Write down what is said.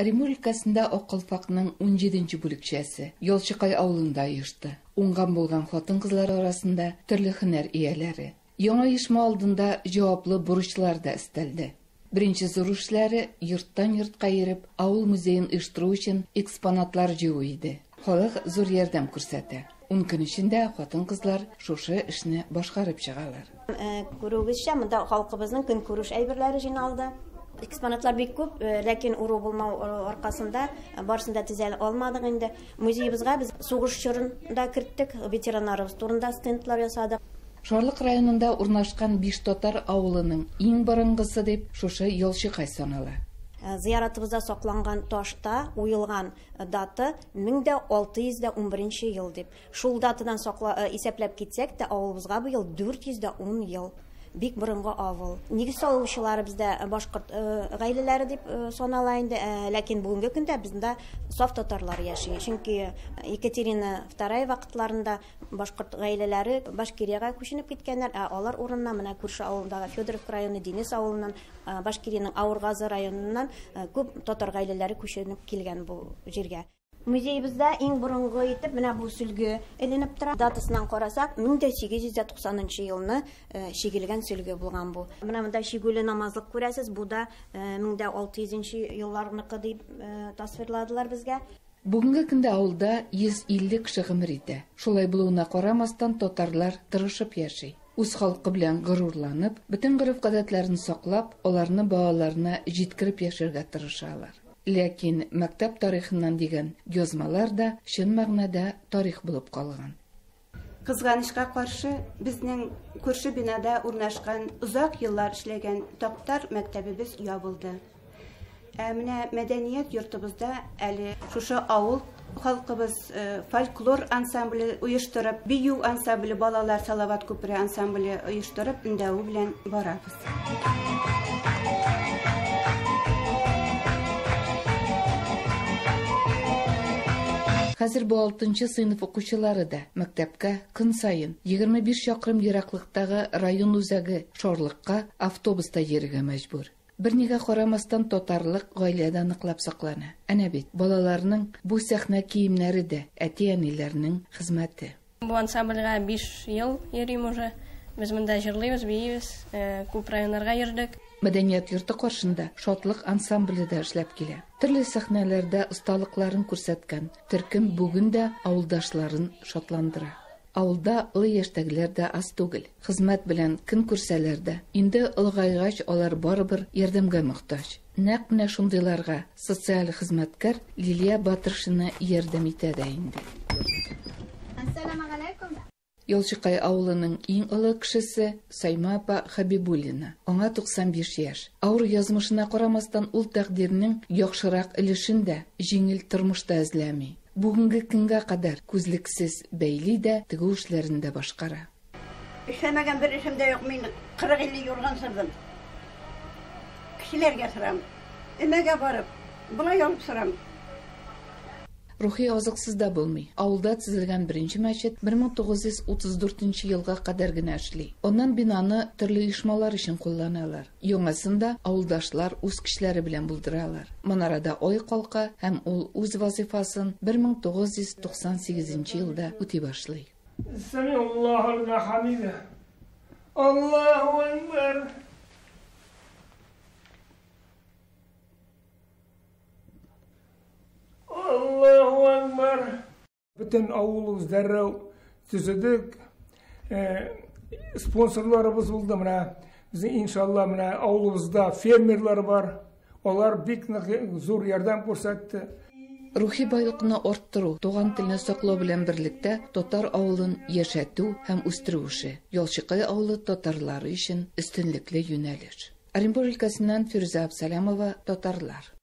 Оренбург өлкәсендә Аккалпакның 17-нче бүлекчәсе Ялчыкай авылында оешты. Уңган булган хатын-кызлар арасында төрле һөнәр ияләре. Яңа оешма алдында җаваплы бурычлар да өстәлде. Беренче зур эшләре йорттан йортка йөреп, авыл музеен оештыру өчен экспонатлар җыю иде. Халык зур ярдәм күрсәтә. 10 көн эчендә хатын-кызлар шушы эшне башкарып чыгалар. Күрүгезчә, монда халкыбызның көн күрүш әйберләре җыйналды. Экспонатлар бик күп, ләкин уру булмау аркасында барысында төзәл алмадык инде. Музеебызга без сугыш чорында керттек, ветераннарыбыз турында стендлар ясадык. Шарлык районында урнашкан 5 татар авылының иң борынгысы дип шушы Ялчыкай санала. Зыяратыбызда сакланган ташта уелган даты 1611 ел дип. Шул датадан исәпләп китсәк тә, авылыбызга бу ел 410 ел. Бик борынгы авыл. Нигез салучылары бездә башкорт гаиләләре дип санала инде, ләкин бүгенге көндә бездә саф татарлар яши. Чөнки Екатерина II вакытларында башкорт гаиләләре Башкирияга күченеп киткәннәр, алар урынына менә күрше авылдагы Федоровка районы Денис авылыннан, Башкириянең Авыргазы районыннан күп татар гаиләләре күченеп килгән бу җиргә. Музеебездә иң борынгы итеп менә бу сүлге эленеп тора. Датасынан карасак, 1890 елны шигелгән сүлге булган бу. Менә монда шигүле намазлык күрәсез, бу да 1600 елларныкы дип тасвирладылар безгә. Бүгенге көндә авылда 150 кеше гомер итә. Шулай булуына карамастан татарлар тырышып яши. Үз халкы белән горурланып, бөтен гореф-гадәтләрен саклап, аларны балаларына җиткереп яшәргә тырышалар. Ләкин мәктәп тарихыннан дигән язмалар да чын мәгънәдә тарих булып калган. Кызганычка каршы, безнең күрше бинада урнашкан, узак еллар эшләгән Тактар мәктәбебез ябылды. Менә мәдәният йортыбызда әле шушы авыл халкыбыз фольклор ансамбле оештырып, бию ансамбле, балалар Салават күпре ансамбле оештырып, индәү белән барабыз. Хәзер бу 6-нчы сыйныф укучылары да мәктәпкә көн сайын 25 чакрым ераклыктагы район үзәге Шарлыкка автобуста йөрергә мәҗбүр. Бернигә карамастан татарлык гаиләдә ныклап саклана. Әнә бит балаларның бу сәхнә киемнәре дә әти-әниләрнең хезмәте. Бу ансамбльгә 5 ел йөрим уже. Без монда җырлыйбыз, биебез, күп районнарга йөрдек. Мәдәният йорты каршында шатлык ансамбле дә эшләп килә. Төрле сәхнәләрдә осталыкларын күрсәткән төркем бүген дә авылдашларын шатландыра. Авылда олы яшьтәгеләр дә аз түгел. Хезмәт белән көн күрсәләр дә, инде ылгайгач алар барыбер ярдәмгә мохтаҗ. Нәкъ менә шундыйларга социаль хезмәткәр Лилия Батыршина ярдәм итә дә инде. Ассаламу алейкум. Ялчыкай авылының иң олы кешесе Сайма апа Хабибуллина. Аңа 95 яшь. Авыр язмышына карамастан ул тәкъдирнең яхшырак өлешендә җиңел тормышта эзләми. Бүгенге көнгә кадәр күзлексез бәйли дә тегү эшләрендә башкара. Эшләмәгән бер эшем дә юк, мин 40-50 юрган сырдым. Кешеләргә сорам. Эмәгә барып, була ялып сорам. Рухи азыксыз да булмый. Авылда төзелгән беренче мәчет 1934 елга кадәр генә эшли. Оннан бинаны төрле оешмалар өчен кулланалар. Яңасында авылдашлар үз көчләре белән булдыралар. Манарада ай калка һәм ул үз вазифасын 1998 елда үти башлый. Самиаллаху лиман хамида. Аллаху акбар. Allahu Akbar. Bütün avulumuz dərrəv düzüdük. Sponsorlarımız oldu mına. Bizim inşallah mına avulumuzda fermerler var. Onlar bik zor yardım ko'rsatdi. Рухи байлыкны арттыру, туган телне саклау белән берлектә татар авылын яшәтү һәм үстерү эше. Ялчыкай авылы татарлары өчен өстенлекле юнәлеш. Оренбург өлкәсеннән Фирүзә Абсалямова, татарлар.